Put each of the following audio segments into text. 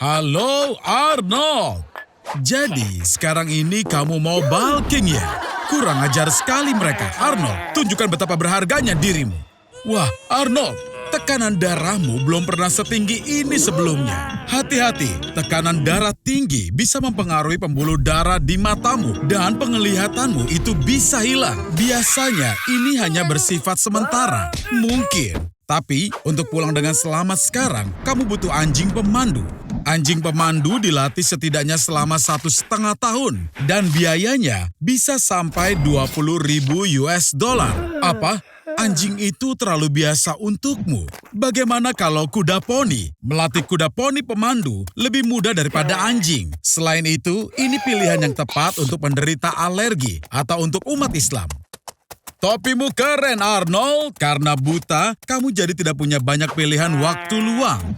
Halo Arnold. Jadi sekarang ini kamu mau bulking ya? Kurang ajar sekali mereka. Arnold, tunjukkan betapa berharganya dirimu. Wah, Arnold, tekanan darahmu belum pernah setinggi ini sebelumnya. Hati-hati, tekanan darah tinggi bisa mempengaruhi pembuluh darah di matamu dan penglihatanmu itu bisa hilang. Biasanya ini hanya bersifat sementara. Mungkin. Tapi untuk pulang dengan selamat sekarang, kamu butuh anjing pemandu. Anjing pemandu dilatih setidaknya selama 1,5 tahun. Dan biayanya bisa sampai 20.000 US dollar. Apa? Anjing itu terlalu biasa untukmu. Bagaimana kalau kuda poni? Melatih kuda poni pemandu lebih mudah daripada anjing. Selain itu, ini pilihan yang tepat untuk penderita alergi atau untuk umat Islam. Topimu keren, Arnold. Karena buta, kamu jadi tidak punya banyak pilihan waktu luang.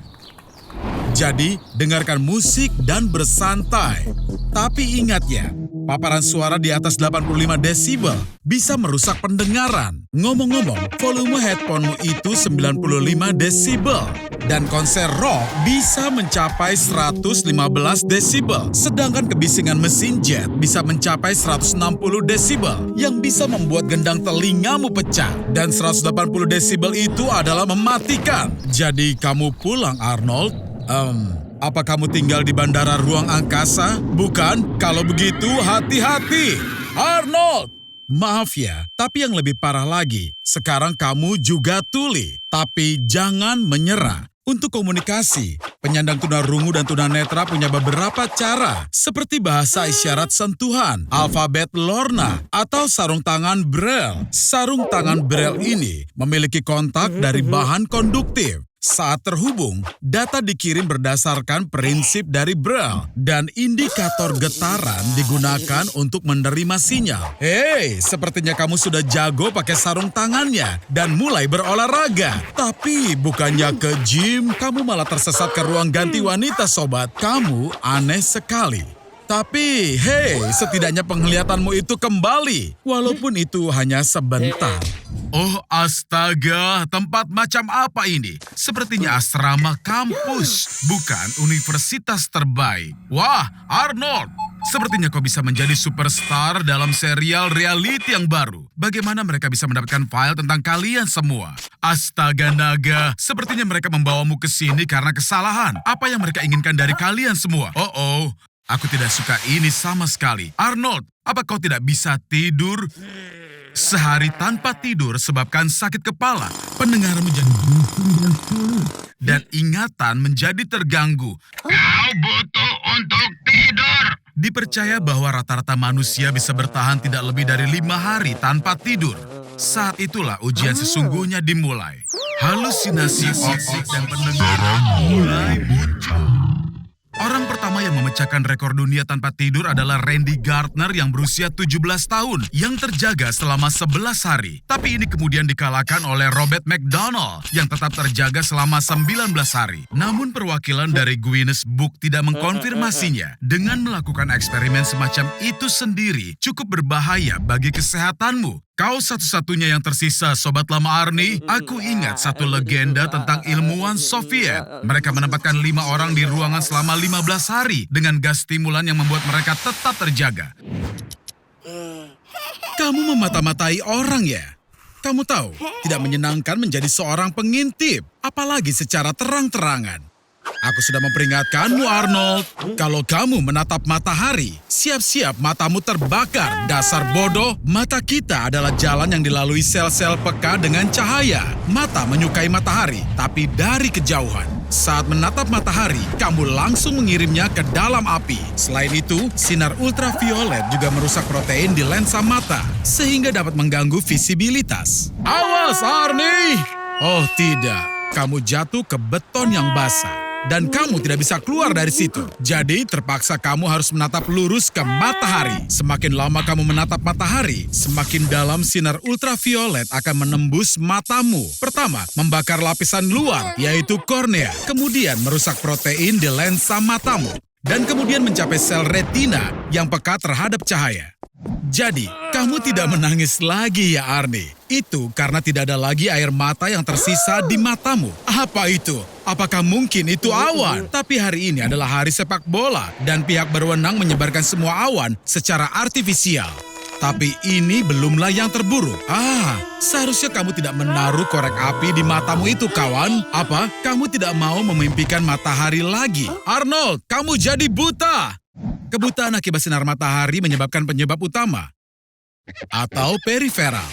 Jadi, dengarkan musik dan bersantai. Tapi ingat ya, paparan suara di atas 85 desibel bisa merusak pendengaran. Ngomong-ngomong, volume headphonemu itu 95 desibel. Dan konser rock bisa mencapai 115 desibel. Sedangkan kebisingan mesin jet bisa mencapai 160 desibel. Yang bisa membuat gendang telingamu pecah. Dan 180 desibel itu adalah mematikan. Jadi kamu pulang, Arnold. Apa kamu tinggal di bandara ruang angkasa? Bukan? Kalau begitu, hati-hati. Arnold! Maaf ya, tapi yang lebih parah lagi, sekarang kamu juga tuli. Tapi jangan menyerah. Untuk komunikasi, penyandang tunarungu dan tunanetra punya beberapa cara, seperti bahasa isyarat sentuhan, alfabet Lorna, atau sarung tangan Braille. Sarung tangan Braille ini memiliki kontak dari bahan konduktif. Saat terhubung, data dikirim berdasarkan prinsip dari Braille dan indikator getaran digunakan untuk menerima sinyal. Hei, sepertinya kamu sudah jago pakai sarung tangannya dan mulai berolahraga. Tapi bukannya ke gym, kamu malah tersesat ke ruang ganti wanita, sobat. Kamu aneh sekali. Tapi, hei, setidaknya penglihatanmu itu kembali, walaupun itu hanya sebentar. Oh astaga, tempat macam apa ini? Sepertinya asrama kampus, bukan universitas terbaik. Wah, Arnold, sepertinya kau bisa menjadi superstar dalam serial reality yang baru. Bagaimana mereka bisa mendapatkan file tentang kalian semua? Astaga naga, sepertinya mereka membawamu ke sini karena kesalahan. Apa yang mereka inginkan dari kalian semua? Oh, aku tidak suka ini sama sekali. Arnold, apa kau tidak bisa tidur? Sehari tanpa tidur sebabkan sakit kepala, pendengaran menjadi buntung dan sulit, dan ingatan menjadi terganggu. Kau butuh untuk tidur. Dipercaya bahwa rata-rata manusia bisa bertahan tidak lebih dari 5 hari tanpa tidur. Saat itulah ujian sesungguhnya dimulai. Halusinasi otak dan pendengaran mulai muncul. Orang pertama yang memecahkan rekor dunia tanpa tidur adalah Randy Gardner yang berusia 17 tahun yang terjaga selama 11 hari. Tapi ini kemudian dikalahkan oleh Robert McDonald yang tetap terjaga selama 19 hari. Namun perwakilan dari Guinness Book tidak mengkonfirmasinya. Dengan melakukan eksperimen semacam itu sendiri cukup berbahaya bagi kesehatanmu. Kau satu-satunya yang tersisa, Sobat Lama Arnie. Aku ingat satu legenda tentang ilmuwan Soviet. Mereka menempatkan 5 orang di ruangan selama 15 hari dengan gas stimulan yang membuat mereka tetap terjaga. Kamu memata-matai orang ya? Kamu tahu, tidak menyenangkan menjadi seorang pengintip, apalagi secara terang-terangan. Aku sudah memperingatkanmu, Arnold. Kalau kamu menatap matahari, siap-siap matamu terbakar. Dasar bodoh, mata kita adalah jalan yang dilalui sel-sel peka dengan cahaya. Mata menyukai matahari, tapi dari kejauhan. Saat menatap matahari, kamu langsung mengirimnya ke dalam api. Selain itu, sinar ultraviolet juga merusak protein di lensa mata, sehingga dapat mengganggu visibilitas. Awas, Arnie! Oh tidak, kamu jatuh ke beton yang basah. Dan kamu tidak bisa keluar dari situ. Jadi terpaksa kamu harus menatap lurus ke matahari. Semakin lama kamu menatap matahari, semakin dalam sinar ultraviolet akan menembus matamu. Pertama, membakar lapisan luar, yaitu kornea. Kemudian merusak protein di lensa matamu. dan kemudian mencapai sel retina yang peka terhadap cahaya. Jadi, kamu tidak menangis lagi ya Arnie. Itu karena tidak ada lagi air mata yang tersisa di matamu. Apa itu? Apakah mungkin itu awan? Tapi hari ini adalah hari sepak bola dan pihak berwenang menyebarkan semua awan secara artifisial. Tapi ini belumlah yang terburuk. Seharusnya kamu tidak menaruh korek api di matamu itu, kawan. Apa? Kamu tidak mau memimpikan matahari lagi? Arnold, kamu jadi buta! Kebutaan akibat sinar matahari menyebabkan penyebab utama atau periferal.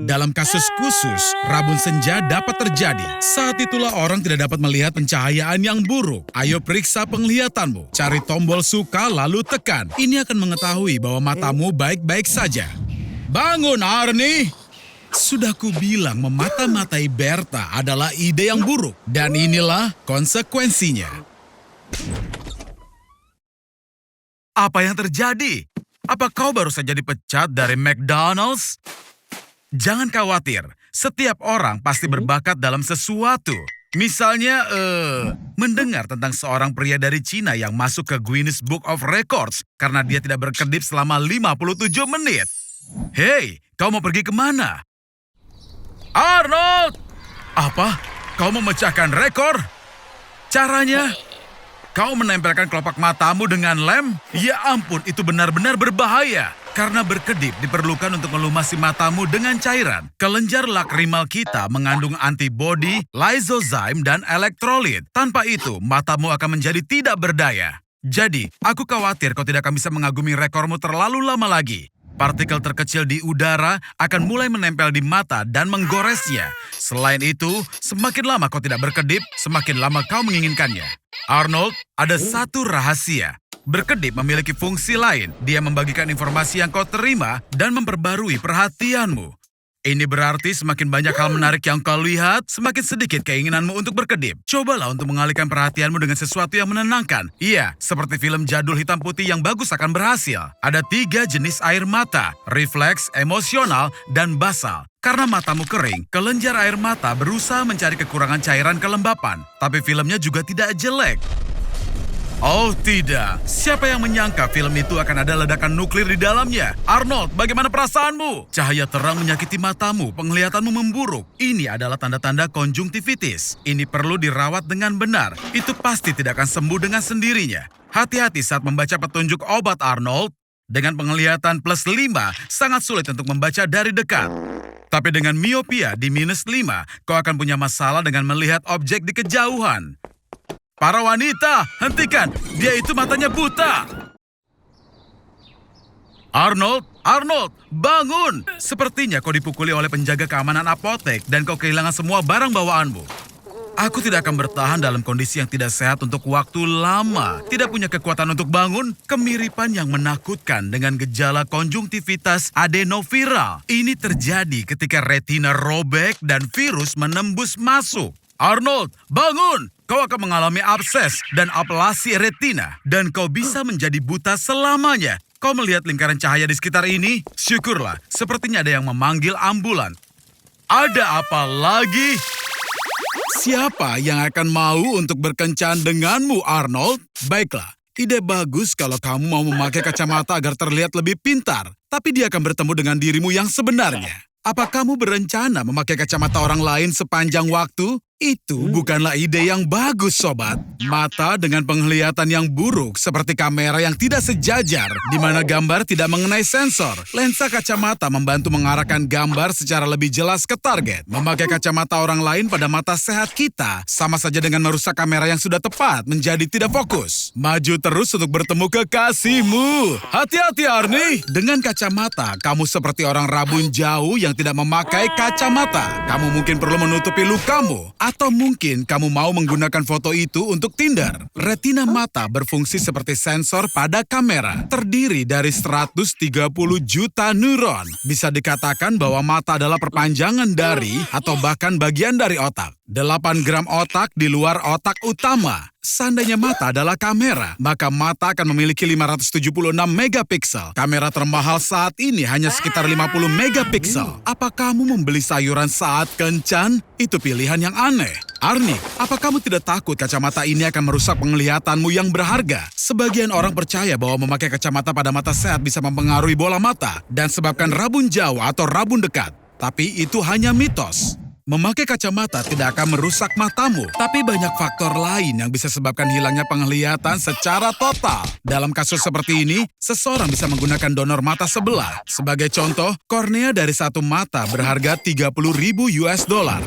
Dalam kasus khusus, rabun senja dapat terjadi. Saat itulah orang tidak dapat melihat pencahayaan yang buruk. Ayo periksa penglihatanmu. Cari tombol suka lalu tekan. Ini akan mengetahui bahwa matamu baik-baik saja. Bangun, Arnie! Sudah kubilang memata-matai Berta adalah ide yang buruk. Dan inilah konsekuensinya. Apa yang terjadi? Apa kau baru saja dipecat dari McDonald's? Jangan khawatir, setiap orang pasti berbakat dalam sesuatu. Misalnya, mendengar tentang seorang pria dari Cina yang masuk ke Guinness Book of Records karena dia tidak berkedip selama 57 menit. Hei, kau mau pergi kemana? Arnold! Apa? Kau memecahkan rekor? Caranya? Kau menempelkan kelopak matamu dengan lem? Ya ampun, itu benar-benar berbahaya. Karena berkedip diperlukan untuk melumasi matamu dengan cairan. Kelenjar lakrimal kita mengandung antibodi, lysozyme, dan elektrolit. Tanpa itu, matamu akan menjadi tidak berdaya. Jadi, aku khawatir kau tidak akan bisa mengagumi rekormu terlalu lama lagi. Partikel terkecil di udara akan mulai menempel di mata dan menggoresnya. Selain itu, semakin lama kau tidak berkedip, semakin lama kau menginginkannya. Arnold, ada satu rahasia. Berkedip memiliki fungsi lain. Dia membagikan informasi yang kau terima dan memperbarui perhatianmu. Ini berarti semakin banyak hal menarik yang kau lihat, semakin sedikit keinginanmu untuk berkedip. Cobalah untuk mengalihkan perhatianmu dengan sesuatu yang menenangkan. Iya, seperti film jadul hitam putih yang bagus akan berhasil. Ada 3 jenis air mata, refleks, emosional, dan basal. Karena matamu kering, kelenjar air mata berusaha mencari kekurangan cairan kelembapan. Tapi filmnya juga tidak jelek. Oh tidak, siapa yang menyangka film itu akan ada ledakan nuklir di dalamnya? Arnold, bagaimana perasaanmu? Cahaya terang menyakiti matamu, penglihatanmu memburuk. Ini adalah tanda-tanda konjungtivitis. Ini perlu dirawat dengan benar. Itu pasti tidak akan sembuh dengan sendirinya. Hati-hati saat membaca petunjuk obat Arnold. Dengan penglihatan +5, sangat sulit untuk membaca dari dekat. Tapi dengan miopia di -5, kau akan punya masalah dengan melihat objek di kejauhan. Para wanita, hentikan! Dia itu matanya buta! Arnold, bangun! Sepertinya kau dipukuli oleh penjaga keamanan apotek dan kau kehilangan semua barang bawaanmu. Aku tidak akan bertahan dalam kondisi yang tidak sehat untuk waktu lama. Tidak punya kekuatan untuk bangun, kemiripan yang menakutkan dengan gejala konjungtivitas adenoviral. Ini terjadi ketika retina robek dan virus menembus masuk. Arnold, bangun! Kau akan mengalami abses dan ablasi retina. Dan kau bisa menjadi buta selamanya. Kau melihat lingkaran cahaya di sekitar ini? Syukurlah, sepertinya ada yang memanggil ambulan. Ada apa lagi? Siapa yang akan mau untuk berkencan denganmu, Arnold? Baiklah, ide bagus kalau kamu mau memakai kacamata agar terlihat lebih pintar. Tapi dia akan bertemu dengan dirimu yang sebenarnya. Apa kamu berencana memakai kacamata orang lain sepanjang waktu? Itu bukanlah ide yang bagus, sobat. Mata dengan penglihatan yang buruk seperti kamera yang tidak sejajar, di mana gambar tidak mengenai sensor. Lensa kacamata membantu mengarahkan gambar secara lebih jelas ke target. Memakai kacamata orang lain pada mata sehat kita, sama saja dengan merusak kamera yang sudah tepat menjadi tidak fokus. Maju terus untuk bertemu kekasihmu. Hati-hati, Arnie. Dengan kacamata, kamu seperti orang rabun jauh yang tidak memakai kacamata. Kamu mungkin perlu menutupi lukamu. Atau mungkin kamu mau menggunakan foto itu untuk Tinder. Retina mata berfungsi seperti sensor pada kamera. Terdiri dari 130 juta neuron. Bisa dikatakan bahwa mata adalah perpanjangan dari atau bahkan bagian dari otak. 8 gram otak di luar otak utama. Seandainya mata adalah kamera, maka mata akan memiliki 576 megapiksel. Kamera termahal saat ini hanya sekitar 50 megapiksel. Apa kamu membeli sayuran saat kencan? Itu pilihan yang aneh. Arnie, apa kamu tidak takut kacamata ini akan merusak penglihatanmu yang berharga? Sebagian orang percaya bahwa memakai kacamata pada mata sehat bisa mempengaruhi bola mata dan sebabkan rabun jauh atau rabun dekat. Tapi itu hanya mitos. Memakai kacamata tidak akan merusak matamu, tapi banyak faktor lain yang bisa sebabkan hilangnya penglihatan secara total. Dalam kasus seperti ini, seseorang bisa menggunakan donor mata sebelah. Sebagai contoh, kornea dari satu mata berharga 30.000 US dollar.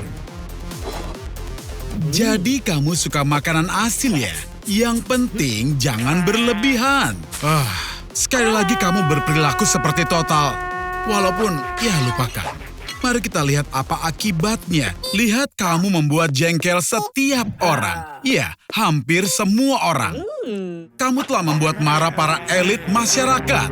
Jadi kamu suka makanan asin ya? Yang penting jangan berlebihan. Sekali lagi kamu berperilaku seperti total. Walaupun, ya lupakan. Mari kita lihat apa akibatnya. Lihat kamu membuat jengkel setiap orang. Ya, hampir semua orang. Kamu telah membuat marah para elit masyarakat.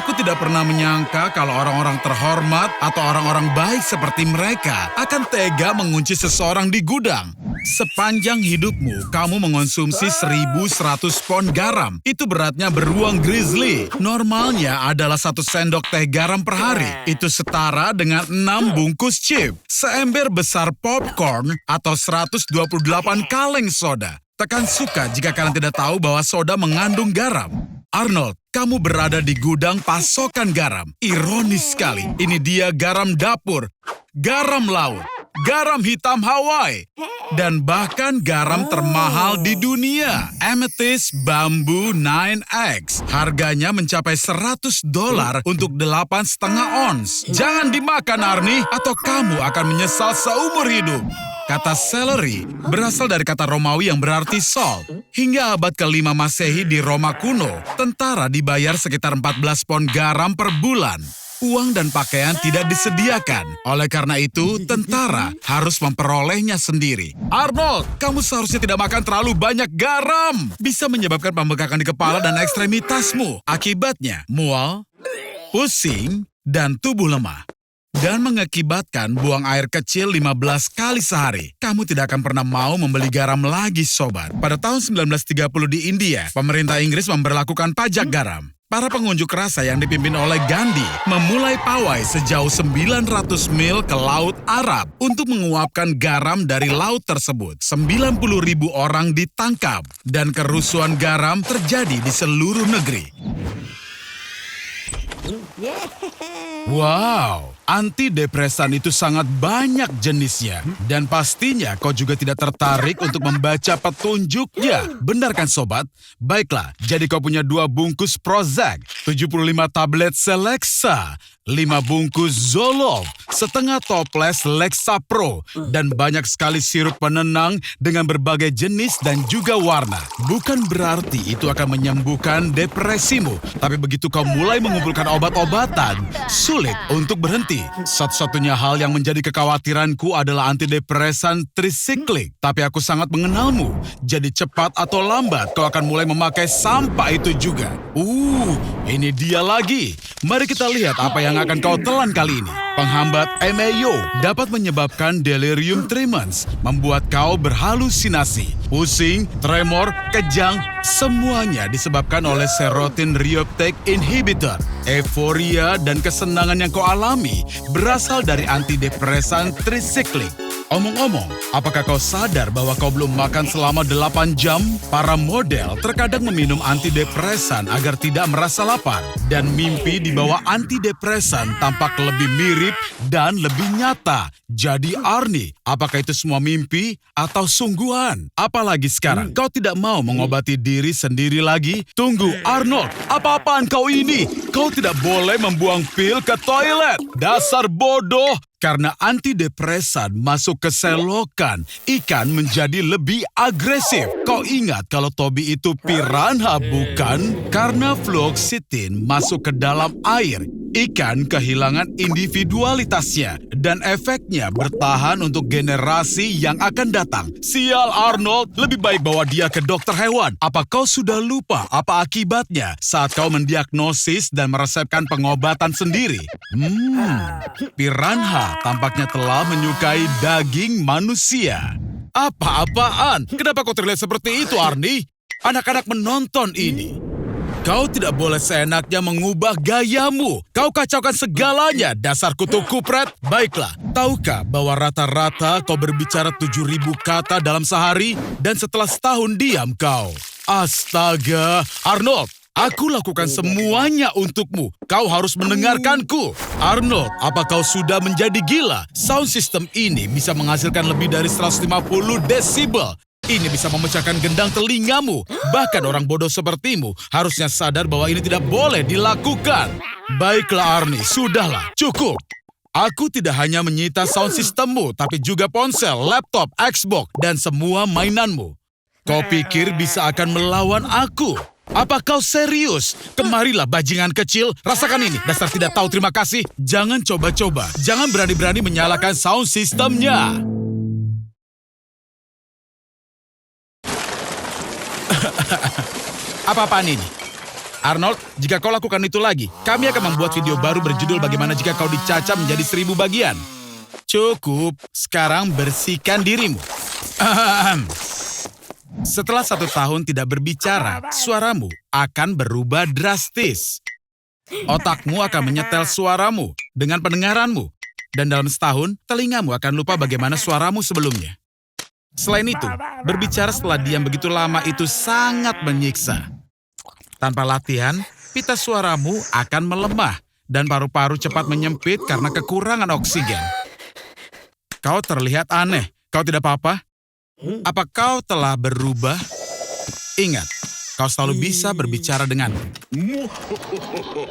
Aku tidak pernah menyangka kalau orang-orang terhormat atau orang-orang baik seperti mereka akan tega mengunci seseorang di gudang. Sepanjang hidupmu, kamu mengonsumsi 1.100 pon garam. Itu beratnya beruang grizzly. Normalnya adalah 1 sendok teh garam per hari. Itu setara dengan 6 bungkus chip, seember besar popcorn, atau 128 kaleng soda. Tekan suka jika kalian tidak tahu bahwa soda mengandung garam. Arnold, kamu berada di gudang pasokan garam. Ironis sekali, ini dia garam dapur, garam laut, garam hitam Hawaii, dan bahkan garam termahal di dunia, Amethyst Bamboo 9X. Harganya mencapai $100 untuk 8,5 ons. Jangan dimakan, Arnie, atau kamu akan menyesal seumur hidup. Kata celery berasal dari kata Romawi yang berarti salt. Hingga abad ke-5 Masehi di Roma kuno, tentara dibayar sekitar 14 pon garam per bulan. Uang dan pakaian tidak disediakan. Oleh karena itu, tentara harus memperolehnya sendiri. Arnold, kamu seharusnya tidak makan terlalu banyak garam. Bisa menyebabkan pembengkakan di kepala dan ekstremitasmu. Akibatnya, mual, pusing, dan tubuh lemah. Dan mengakibatkan buang air kecil 15 kali sehari. Kamu tidak akan pernah mau membeli garam lagi, sobat. Pada tahun 1930 di India, pemerintah Inggris memberlakukan pajak garam. Para pengunjuk rasa yang dipimpin oleh Gandhi memulai pawai sejauh 900 mil ke Laut Arab untuk menguapkan garam dari laut tersebut. 90.000 orang ditangkap dan kerusuhan garam terjadi di seluruh negeri. Wow, antidepresan itu sangat banyak jenisnya. Dan pastinya kau juga tidak tertarik untuk membaca petunjuknya. Benar kan, sobat? Baiklah, jadi kau punya 2 bungkus Prozac, 75 tablet Celexa, 5 bungkus Zoloft, setengah toples Lexapro, dan banyak sekali sirup penenang dengan berbagai jenis dan juga warna. Bukan berarti itu akan menyembuhkan depresimu, tapi begitu kau mulai mengumpulkan obat-obatan, sulit untuk berhenti. Satu-satunya hal yang menjadi kekhawatiranku adalah antidepresan trisiklik. Tapi aku sangat mengenalmu, jadi cepat atau lambat kau akan mulai memakai sampah itu juga. Ini dia lagi. Mari kita lihat apa yang akan kau telan kali ini. Penghambat MAO dapat menyebabkan delirium tremens, membuat kau berhalusinasi, pusing, tremor, kejang, semuanya disebabkan oleh serotonin reuptake inhibitor. Euforia dan kesenangan yang kau alami berasal dari antidepresan trisiklik. Omong-omong, apakah kau sadar bahwa kau belum makan selama 8 jam? Para model terkadang meminum antidepresan agar tidak merasa lapar. Dan mimpi di bawah antidepresan tampak lebih mirip dan lebih nyata. Jadi Arnie, apakah itu semua mimpi atau sungguhan? Apalagi sekarang, kau tidak mau mengobati diri sendiri lagi? Tunggu, Arnold, apa-apaan kau ini? Kau tidak boleh membuang pil ke toilet. Dasar bodoh! Karena antidepresan masuk ke selokan, ikan menjadi lebih agresif. Kau ingat kalau Toby itu piranha, bukan? Karena fluoxetine masuk ke dalam air, ikan kehilangan individualitasnya dan efeknya bertahan untuk generasi yang akan datang. Sial, Arnold, lebih baik bawa dia ke dokter hewan. Apa kau sudah lupa apa akibatnya saat kau mendiagnosis dan meresepkan pengobatan sendiri? Piranha tampaknya telah menyukai daging manusia. Apa-apaan? Kenapa kau terlihat seperti itu, Arnie? Anak-anak menonton ini. Kau tidak boleh seenaknya mengubah gayamu. Kau kacaukan segalanya, dasar kutu kupret. Baiklah, tahukah bahwa rata-rata kau berbicara 7.000 kata dalam sehari dan setelah setahun diam kau? Astaga, Arnold, aku lakukan semuanya untukmu. Kau harus mendengarkanku. Arnold, apa kau sudah menjadi gila? Sound system ini bisa menghasilkan lebih dari 150 desibel. Ini bisa memecahkan gendang telingamu. Bahkan orang bodoh sepertimu harusnya sadar bahwa ini tidak boleh dilakukan. Baiklah Arnie, sudahlah, cukup. Aku tidak hanya menyita sound sistemmu, tapi juga ponsel, laptop, Xbox, dan semua mainanmu. Kau pikir bisa akan melawan aku? Apa kau serius? Kemarilah bajingan kecil, rasakan ini. Dasar tidak tahu terima kasih. Jangan coba-coba. Jangan berani-berani menyalakan sound sistemnya. Apa-apaan ini? Arnold, jika kau lakukan itu lagi, kami akan membuat video baru berjudul bagaimana jika kau dicacah menjadi 1000 bagian. Cukup, sekarang bersihkan dirimu. Setelah 1 tahun tidak berbicara, suaramu akan berubah drastis. Otakmu akan menyetel suaramu dengan pendengaranmu. Dan dalam setahun, telingamu akan lupa bagaimana suaramu sebelumnya. Selain itu, berbicara setelah diam begitu lama itu sangat menyiksa. Tanpa latihan, pita suaramu akan melemah dan paru-paru cepat menyempit karena kekurangan oksigen. Kau terlihat aneh. Kau tidak apa-apa? Apa kau telah berubah? Ingat, kau selalu bisa berbicara denganku.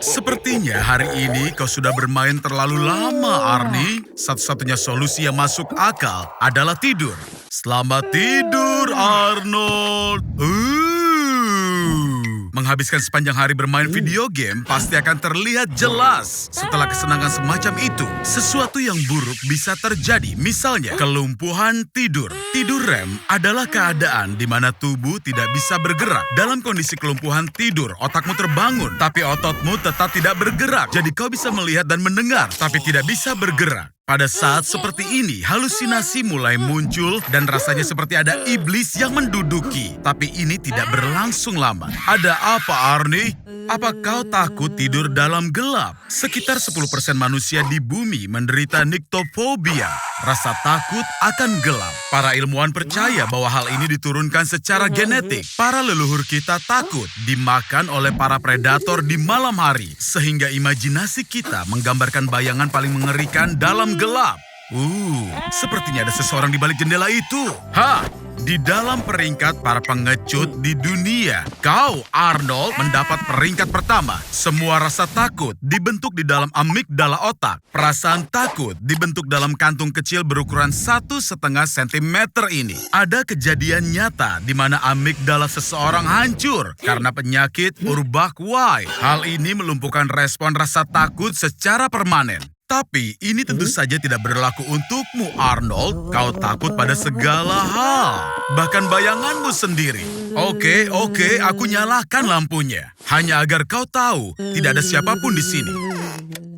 Sepertinya hari ini kau sudah bermain terlalu lama, Arnie. Satu-satunya solusi yang masuk akal adalah tidur. Selamat tidur, Arnold. Menghabiskan sepanjang hari bermain video game pasti akan terlihat jelas. Setelah kesenangan semacam itu, sesuatu yang buruk bisa terjadi. Misalnya, kelumpuhan tidur. Tidur REM adalah keadaan di mana tubuh tidak bisa bergerak. Dalam kondisi kelumpuhan tidur, otakmu terbangun, tapi ototmu tetap tidak bergerak. Jadi kau bisa melihat dan mendengar, tapi tidak bisa bergerak. Pada saat seperti ini, halusinasi mulai muncul dan rasanya seperti ada iblis yang menduduki. Tapi ini tidak berlangsung lama. Ada apa, Arnie? Apa kau takut tidur dalam gelap? Sekitar 10% manusia di bumi menderita nyctophobia, rasa takut akan gelap. Para ilmuwan percaya bahwa hal ini diturunkan secara genetik. Para leluhur kita takut dimakan oleh para predator di malam hari, sehingga imajinasi kita menggambarkan bayangan paling mengerikan dalam gelap. Sepertinya ada seseorang di balik jendela itu. Di dalam peringkat para pengecut di dunia, kau, Arnold, mendapat peringkat pertama. Semua rasa takut dibentuk di dalam amigdala otak. Perasaan takut dibentuk dalam kantung kecil berukuran 1,5 cm ini. Ada kejadian nyata di mana amigdala seseorang hancur karena penyakit Urbach-White. Hal ini melumpuhkan respon rasa takut secara permanen. Tapi ini tentu saja tidak berlaku untukmu, Arnold. Kau takut pada segala hal, bahkan bayanganmu sendiri. Oke, aku nyalakan lampunya. Hanya agar kau tahu, tidak ada siapapun di sini.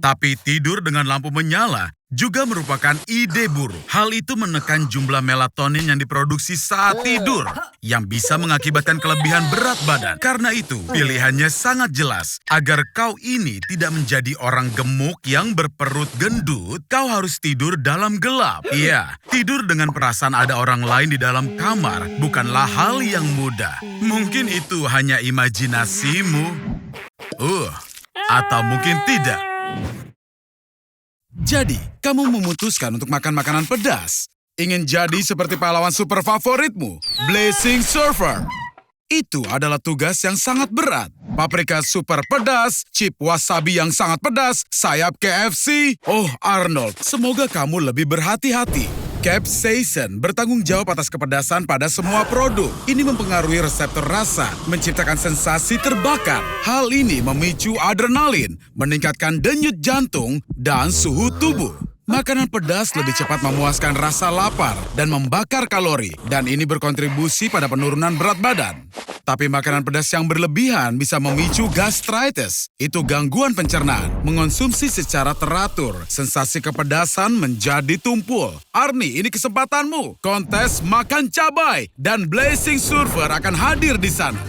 Tapi tidur dengan lampu menyala juga merupakan ide buruk. Hal itu menekan jumlah melatonin yang diproduksi saat tidur, yang bisa mengakibatkan kelebihan berat badan. Karena itu, pilihannya sangat jelas. Agar kau ini tidak menjadi orang gemuk yang berperut gendut, kau harus tidur dalam gelap. Iya, tidur dengan perasaan ada orang lain di dalam kamar bukanlah hal yang mudah. Mungkin itu hanya imajinasimu. Atau mungkin tidak. Jadi, kamu memutuskan untuk makan makanan pedas. Ingin jadi seperti pahlawan super favoritmu, Blazing Surfer. Itu adalah tugas yang sangat berat. Paprika super pedas, chip wasabi yang sangat pedas, sayap KFC. Oh, Arnold, semoga kamu lebih berhati-hati. Capsaicin bertanggung jawab atas kepedasan pada semua produk. Ini mempengaruhi reseptor rasa, menciptakan sensasi terbakar. Hal ini memicu adrenalin, meningkatkan denyut jantung, dan suhu tubuh. Makanan pedas lebih cepat memuaskan rasa lapar dan membakar kalori, dan ini berkontribusi pada penurunan berat badan. Tapi makanan pedas yang berlebihan bisa memicu gastritis. Itu gangguan pencernaan. Mengonsumsi secara teratur, sensasi kepedasan menjadi tumpul. Arnie, ini kesempatanmu. Kontes makan cabai dan Blazing Surfer akan hadir di sana.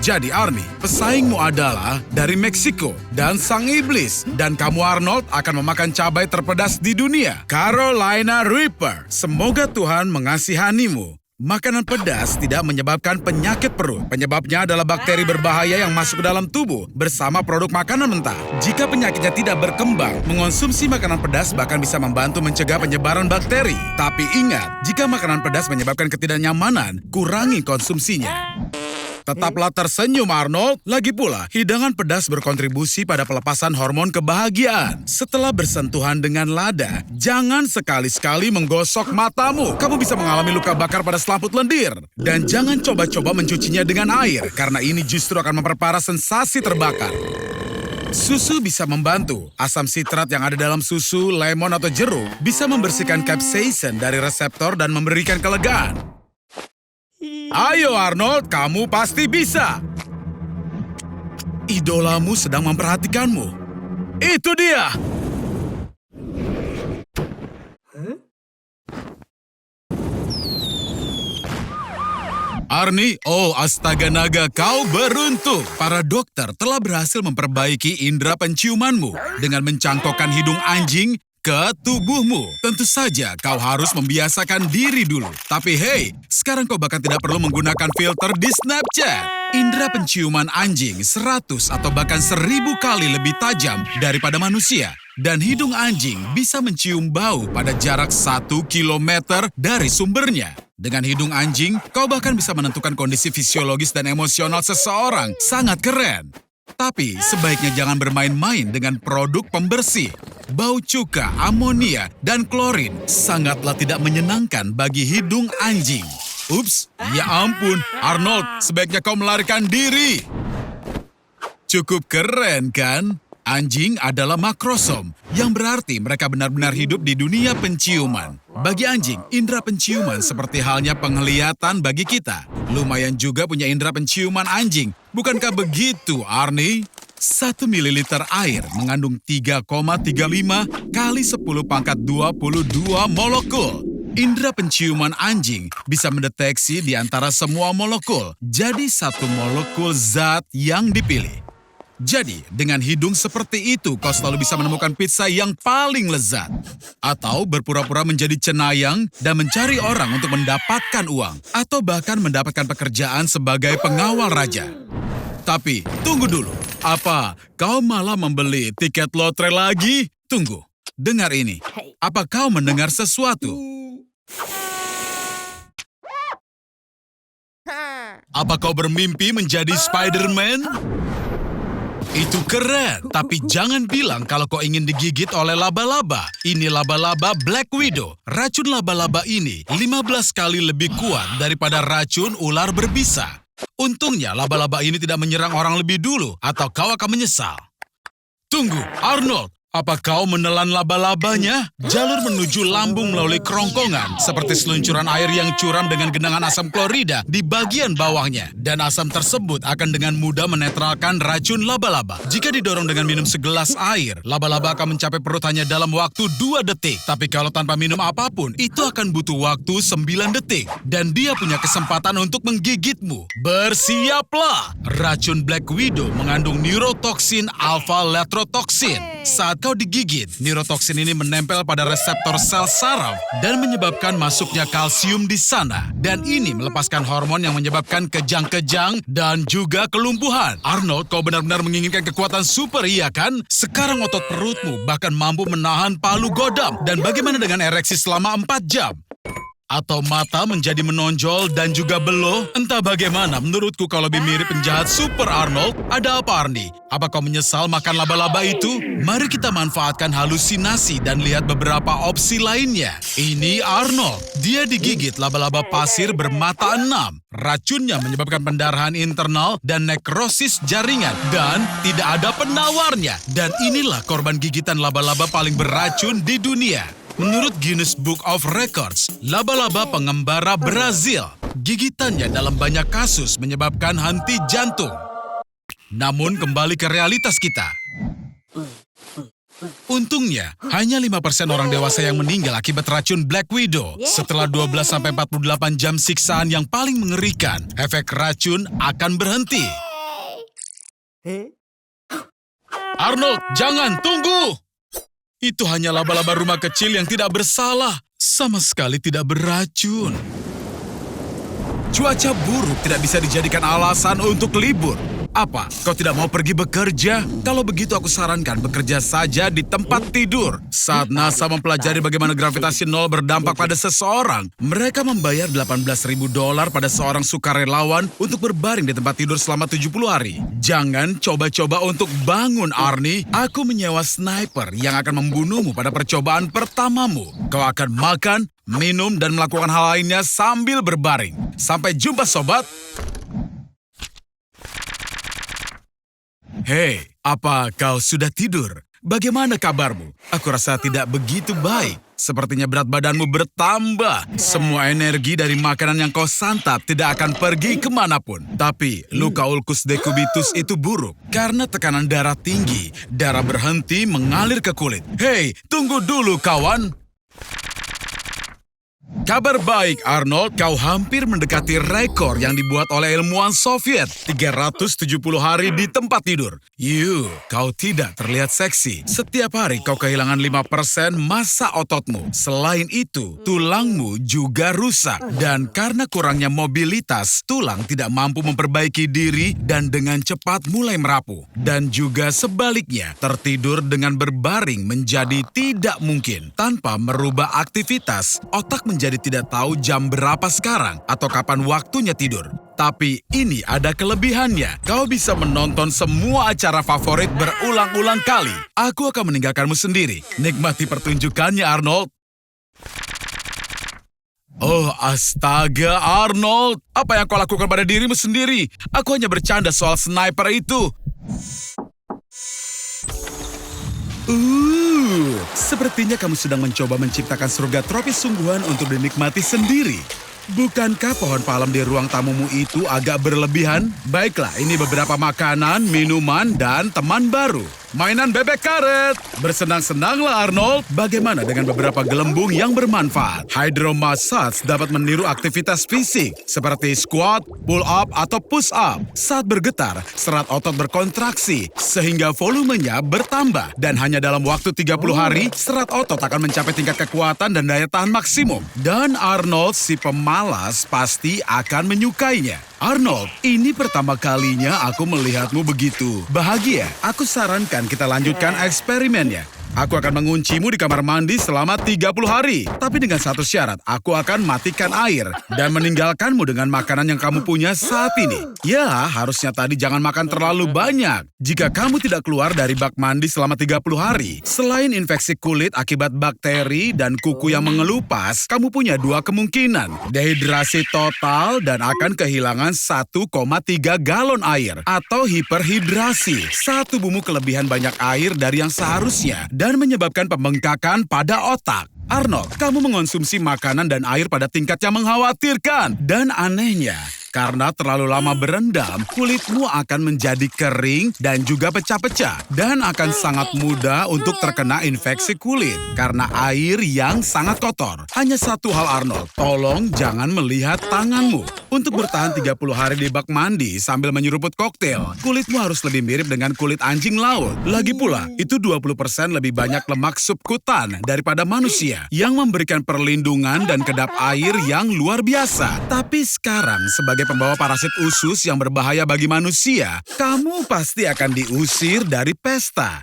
Jadi Arnie, pesaingmu adalah dari Meksiko dan sang iblis. Dan kamu Arnold akan memakan cabai terpedas di dunia. Carolina Reaper, semoga Tuhan mengasihanimu. Makanan pedas tidak menyebabkan penyakit perut. Penyebabnya adalah bakteri berbahaya yang masuk ke dalam tubuh bersama produk makanan mentah. Jika penyakitnya tidak berkembang, mengonsumsi makanan pedas bahkan bisa membantu mencegah penyebaran bakteri. Tapi ingat, jika makanan pedas menyebabkan ketidaknyamanan, kurangi konsumsinya. Tetaplah tersenyum, Arnold. Lagi pula, hidangan pedas berkontribusi pada pelepasan hormon kebahagiaan. Setelah bersentuhan dengan lada, jangan sekali-sekali menggosok matamu. Kamu bisa mengalami luka bakar pada selaput lendir. Dan jangan coba-coba mencucinya dengan air, karena ini justru akan memperparah sensasi terbakar. Susu bisa membantu. Asam sitrat yang ada dalam susu, lemon, atau jeruk bisa membersihkan capsaicin dari reseptor dan memberikan kelegaan. Ayo Arnold, kamu pasti bisa. Idolamu sedang memperhatikanmu. Itu dia. Arnie, oh astaga naga, kau beruntung. Para dokter telah berhasil memperbaiki indera penciumanmu dengan mencangkokkan hidung anjing ke tubuhmu. Tentu saja kau harus membiasakan diri dulu. Tapi hey, sekarang kau bahkan tidak perlu menggunakan filter di Snapchat. Indera penciuman anjing 100 atau bahkan 1000 kali lebih tajam daripada manusia. Dan hidung anjing bisa mencium bau pada jarak 1 kilometer dari sumbernya. Dengan hidung anjing, kau bahkan bisa menentukan kondisi fisiologis dan emosional seseorang. Sangat keren. Tapi sebaiknya jangan bermain-main dengan produk pembersih. Bau cuka, amonia, dan klorin sangatlah tidak menyenangkan bagi hidung anjing. Ups, ya ampun, Arnold, sebaiknya kau melarikan diri. Cukup keren kan? Anjing adalah makrosom, yang berarti mereka benar-benar hidup di dunia penciuman. Bagi anjing, indera penciuman seperti halnya penglihatan bagi kita. Lumayan juga punya indera penciuman anjing. Bukankah begitu, Arnie? 1 mililiter air mengandung 3,35 kali 10 pangkat 22 molekul. Indera penciuman anjing bisa mendeteksi di antara semua molekul. Jadi satu molekul zat yang dipilih. Jadi, dengan hidung seperti itu, kau selalu bisa menemukan pizza yang paling lezat. Atau berpura-pura menjadi cenayang dan mencari orang untuk mendapatkan uang. Atau bahkan mendapatkan pekerjaan sebagai pengawal raja. Tapi, tunggu dulu. Apa, kau malah membeli tiket lotre lagi? Tunggu, dengar ini. Apa kau mendengar sesuatu? Apa kau bermimpi menjadi Spider-Man? Itu keren, tapi jangan bilang kalau kau ingin digigit oleh laba-laba. Ini laba-laba Black Widow. Racun laba-laba ini 15 kali lebih kuat daripada racun ular berbisa. Untungnya laba-laba ini tidak menyerang orang lebih dulu, atau kau akan menyesal. Tunggu, Arnold. Apa kau menelan laba-labanya? Jalur menuju lambung melalui kerongkongan, seperti seluncuran air yang curam dengan genangan asam klorida di bagian bawahnya. Dan asam tersebut akan dengan mudah menetralkan racun laba-laba. Jika didorong dengan minum segelas air, laba-laba akan mencapai perut hanya dalam waktu 2 detik. Tapi kalau tanpa minum apapun, itu akan butuh waktu 9 detik. Dan dia punya kesempatan untuk menggigitmu. Bersiaplah! Racun Black Widow mengandung neurotoksin alpha-letrotoksin. Saat kau digigit, neurotoksin ini menempel pada reseptor sel saraf dan menyebabkan masuknya kalsium di sana. Dan ini melepaskan hormon yang menyebabkan kejang-kejang dan juga kelumpuhan. Arnold, kau benar-benar menginginkan kekuatan super, iya kan? Sekarang otot perutmu bahkan mampu menahan palu godam. Dan bagaimana dengan ereksi selama 4 jam? Atau mata menjadi menonjol dan juga beloh? Entah bagaimana, menurutku kau lebih mirip penjahat Super Arnold. Ada apa, Arnie? Apa kau menyesal makan laba-laba itu? Mari kita manfaatkan halusinasi dan lihat beberapa opsi lainnya. Ini Arnold. Dia digigit laba-laba pasir bermata 6. Racunnya menyebabkan pendarahan internal dan nekrosis jaringan. Dan tidak ada penawarnya. Dan inilah korban gigitan laba-laba paling beracun di dunia. Menurut Guinness Book of Records, laba-laba pengembara Brazil, gigitannya dalam banyak kasus menyebabkan henti jantung. Namun kembali ke realitas kita. Untungnya, hanya 5% orang dewasa yang meninggal akibat racun Black Widow. Setelah 12-48 jam siksaan yang paling mengerikan, efek racun akan berhenti. Arnold, jangan, tunggu! Itu hanya laba-laba rumah kecil yang tidak bersalah. Sama sekali tidak beracun. Cuaca buruk tidak bisa dijadikan alasan untuk libur. Apa? Kau tidak mau pergi bekerja? Kalau begitu aku sarankan bekerja saja di tempat tidur. Saat NASA mempelajari bagaimana gravitasi nol berdampak pada seseorang, mereka membayar $18.000 pada seorang sukarelawan untuk berbaring di tempat tidur selama 70 hari. Jangan coba-coba untuk bangun, Arnie. Aku menyewa sniper yang akan membunuhmu pada percobaan pertamamu. Kau akan makan, minum, dan melakukan hal lainnya sambil berbaring. Sampai jumpa, sobat. Hei, apa kau sudah tidur? Bagaimana kabarmu? Aku rasa tidak begitu baik. Sepertinya berat badanmu bertambah. Semua energi dari makanan yang kau santap tidak akan pergi kemanapun. Tapi luka ulcus decubitus itu buruk. Karena tekanan darah tinggi, darah berhenti mengalir ke kulit. Hei, tunggu dulu kawan. Kabar baik, Arnold. Kau hampir mendekati rekor yang dibuat oleh ilmuwan Soviet. 370 hari di tempat tidur. Kau tidak terlihat seksi. Setiap hari kau kehilangan 5% massa ototmu. Selain itu, tulangmu juga rusak. Dan karena kurangnya mobilitas, tulang tidak mampu memperbaiki diri dan dengan cepat mulai merapuh. Dan juga sebaliknya, tertidur dengan berbaring menjadi tidak mungkin. Tanpa merubah aktivitas, otak menjadi tidak tahu jam berapa sekarang atau kapan waktunya tidur. Tapi ini ada kelebihannya. Kau bisa menonton semua acara favorit berulang-ulang kali. Aku akan meninggalkanmu sendiri. Nikmati pertunjukannya, Arnold. Oh, astaga, Arnold. Apa yang kau lakukan pada dirimu sendiri? Aku hanya bercanda soal sniper itu. Sepertinya kamu sedang mencoba menciptakan surga tropis sungguhan untuk dinikmati sendiri. Bukankah pohon palem di ruang tamumu itu agak berlebihan? Baiklah, ini beberapa makanan, minuman, dan teman baru. Mainan bebek karet. Bersenang-senanglah, Arnold. Bagaimana dengan beberapa gelembung yang bermanfaat? Hydromassage dapat meniru aktivitas fisik seperti squat, pull up, atau push up. Saat bergetar, serat otot berkontraksi sehingga volumenya bertambah. Dan hanya dalam waktu 30 hari, serat otot akan mencapai tingkat kekuatan dan daya tahan maksimum. Dan Arnold, si pemalas, pasti akan menyukainya. Arnold, ini pertama kalinya aku melihatmu begitu bahagia. Aku sarankan kita lanjutkan eksperimennya. Aku akan menguncimu di kamar mandi selama 30 hari. Tapi dengan satu syarat, aku akan matikan air dan meninggalkanmu dengan makanan yang kamu punya saat ini. Ya, harusnya tadi jangan makan terlalu banyak. Jika kamu tidak keluar dari bak mandi selama 30 hari, selain infeksi kulit akibat bakteri dan kuku yang mengelupas, kamu punya dua kemungkinan. Dehidrasi total dan akan kehilangan 1,3 galon air. Atau hiperhidrasi, saat tubuhmu kelebihan banyak air dari yang seharusnya. Dan menyebabkan pembengkakan pada otak. Arnold, kamu mengonsumsi makanan dan air pada tingkat yang mengkhawatirkan. Dan anehnya, karena terlalu lama berendam, kulitmu akan menjadi kering dan juga pecah-pecah. Dan akan sangat mudah untuk terkena infeksi kulit karena air yang sangat kotor. Hanya satu hal, Arnold. Tolong jangan melihat tanganmu. Untuk bertahan 30 hari di bak mandi sambil menyeruput koktail, kulitmu harus lebih mirip dengan kulit anjing laut. Lagi pula, itu 20% lebih banyak lemak subkutan daripada manusia yang memberikan perlindungan dan kedap air yang luar biasa. Tapi sekarang, sebagai pembawa parasit usus yang berbahaya bagi manusia, kamu pasti akan diusir dari pesta.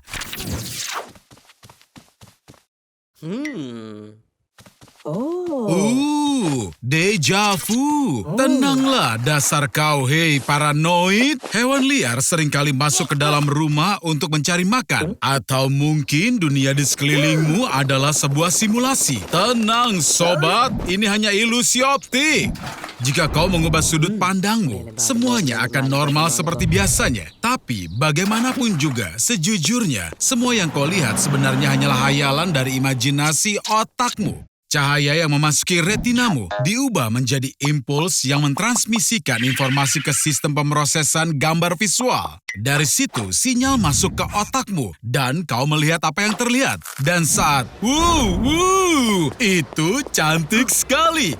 Deja vu. Tenanglah dasar kau, hei paranoid. Hewan liar seringkali masuk ke dalam rumah untuk mencari makan. Atau mungkin dunia di sekelilingmu adalah sebuah simulasi. Tenang sobat, ini hanya ilusi optik. Jika kau mengubah sudut pandangmu, semuanya akan normal seperti biasanya. Tapi bagaimanapun juga, sejujurnya, semua yang kau lihat sebenarnya hanyalah hayalan dari imajinasi otakmu. Cahaya yang memasuki retinamu diubah menjadi impuls yang mentransmisikan informasi ke sistem pemrosesan gambar visual. Dari situ, sinyal masuk ke otakmu dan kau melihat apa yang terlihat. Dan saat, itu cantik sekali.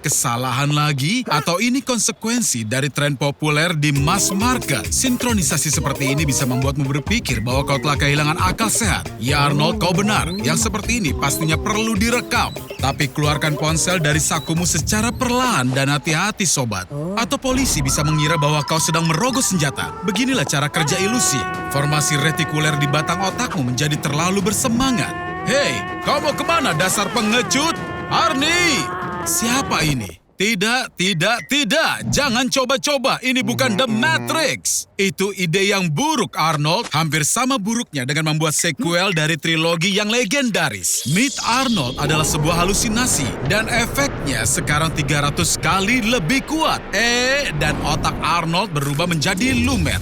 Kesalahan lagi? Atau ini konsekuensi dari tren populer di mass market? Sinkronisasi seperti ini bisa membuatmu berpikir bahwa kau telah kehilangan akal sehat. Ya Arnold, kau benar. Yang seperti ini pastinya perlu direkam. Tapi keluarkan ponsel dari sakumu secara perlahan dan hati-hati sobat. Atau polisi bisa mengira bahwa kau sedang merogoh senjata. Beginilah cara kerja ilusi. Formasi retikuler di batang otakmu menjadi terlalu bersemangat. Hei, kau mau kemana dasar pengecut? Arnie! Siapa ini? Tidak. Jangan coba-coba. Ini bukan The Matrix. Itu ide yang buruk, Arnold. Hampir sama buruknya dengan membuat sequel dari trilogi yang legendaris. Meet Arnold adalah sebuah halusinasi. Dan efeknya sekarang 300 kali lebih kuat. Dan otak Arnold berubah menjadi lumer.